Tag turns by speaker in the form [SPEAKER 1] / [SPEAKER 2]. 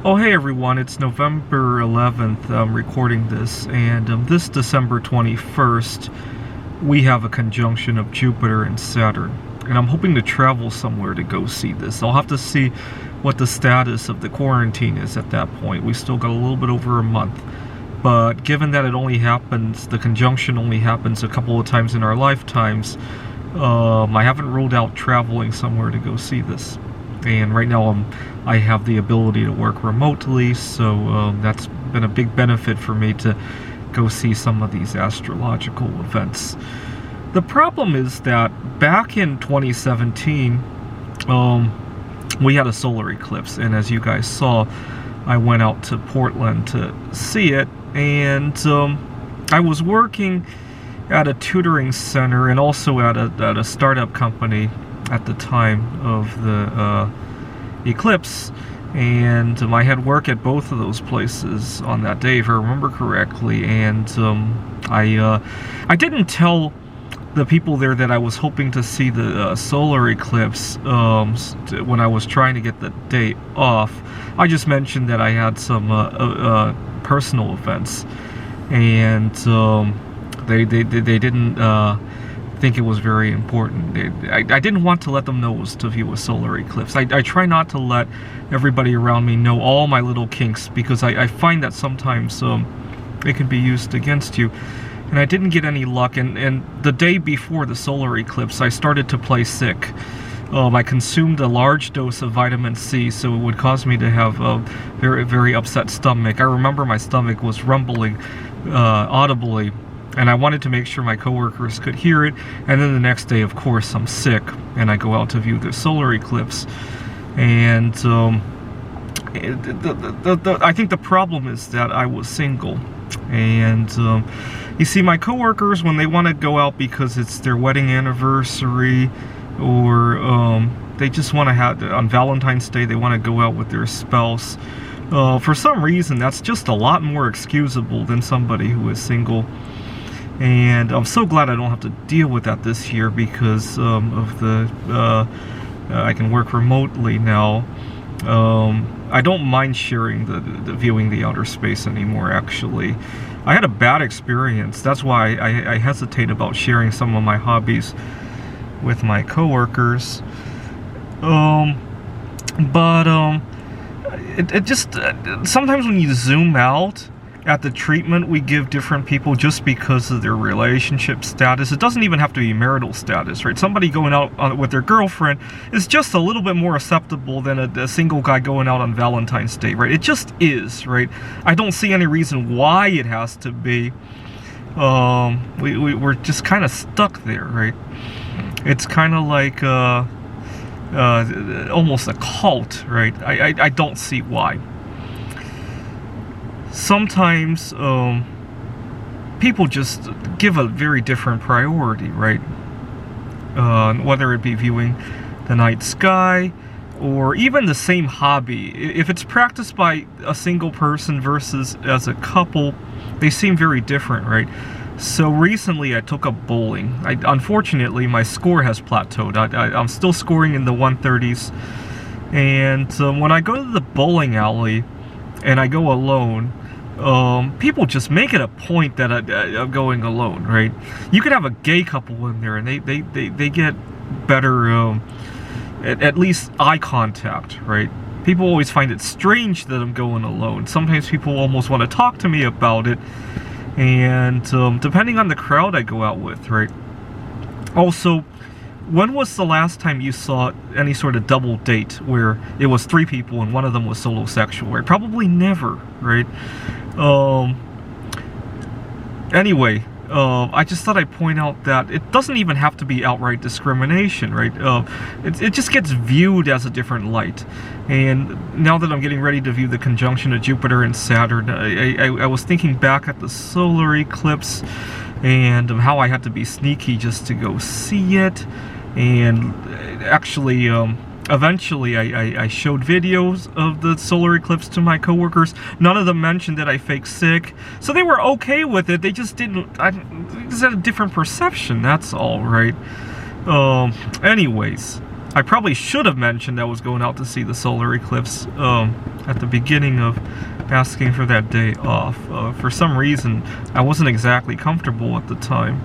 [SPEAKER 1] Oh hey everyone, it's November 11th, I'm recording this, and this December 21st we have a conjunction of Jupiter and Saturn, and I'm hoping to travel somewhere to go see this. I'll have to see what the status of the quarantine is at that point. We still got a little bit over a month, but given that the conjunction only happens a couple of times in our lifetimes, I haven't ruled out traveling somewhere to go see this. And right now I have the ability to work remotely, so that's been a big benefit for me to go see some of these astrological events. The problem is that back in 2017, we had a solar eclipse, and as you guys saw, I went out to Portland to see it, and I was working at a tutoring center and also at a startup company at the time of the eclipse, and I had work at both of those places on that day, if I remember correctly. And I didn't tell the people there that I was hoping to see the solar eclipse when I was trying to get the day off. I just mentioned that I had some personal events, and they didn't think it was very important. I didn't want to let them know it was to view a solar eclipse. I try not to let everybody around me know all my little kinks, because I find that sometimes it can be used against you. And I didn't get any luck, and the day before the solar eclipse I started to play sick. I consumed a large dose of vitamin C, so it would cause me to have a very, very upset stomach. I remember my stomach was rumbling audibly, and I wanted to make sure my coworkers could hear it. And then the next day, of course, I'm sick, and I go out to view the solar eclipse. And I think the problem is that I was single. And you see, my coworkers, when they want to go out because it's their wedding anniversary, or they just want to have, on Valentine's Day, they want to go out with their spouse, for some reason, that's just a lot more excusable than somebody who is single. And I'm so glad I don't have to deal with that this year, because of the I can work remotely now. I don't mind sharing the viewing the outer space anymore, actually. I had a bad experience. That's why I hesitate about sharing some of my hobbies with my coworkers. It just sometimes when you zoom out at the treatment we give different people just because of their relationship status, it doesn't even have to be marital status, right? Somebody going out with their girlfriend is just a little bit more acceptable than a single guy going out on Valentine's Day, right? It just is, right? I don't see any reason why it has to be. We're just kind of stuck there, right? It's kind of like almost a cult, right? I don't see why. Sometimes people just give a very different priority, right? Whether it be viewing the night sky, or even the same hobby. If it's practiced by a single person versus as a couple, they seem very different, right? So recently I took up bowling. Unfortunately, my score has plateaued. I'm still scoring in the 130s. And when I go to the bowling alley and I go alone, people just make it a point that I'm going alone, right? You could have a gay couple in there, and they get better, at least eye contact, right? People always find it strange that I'm going alone. Sometimes people almost want to talk to me about it, and depending on the crowd I go out with, right? Also, when was the last time you saw any sort of double date where it was 3 people and one of them was solosexual, right? Probably never, right? Anyway, I just thought I'd point out that it doesn't even have to be outright discrimination, right? It just gets viewed as a different light. And now that I'm getting ready to view the conjunction of Jupiter and Saturn, I was thinking back at the solar eclipse and how I had to be sneaky just to go see it. And actually, eventually I showed videos of the solar eclipse to my coworkers. None of them mentioned that I faked sick, so they were okay with it. They just didn't, they just had a different perception, that's all, right? Anyways, I probably should have mentioned I was going out to see the solar eclipse. at the beginning of asking for that day off. For some reason, I wasn't exactly comfortable at the time.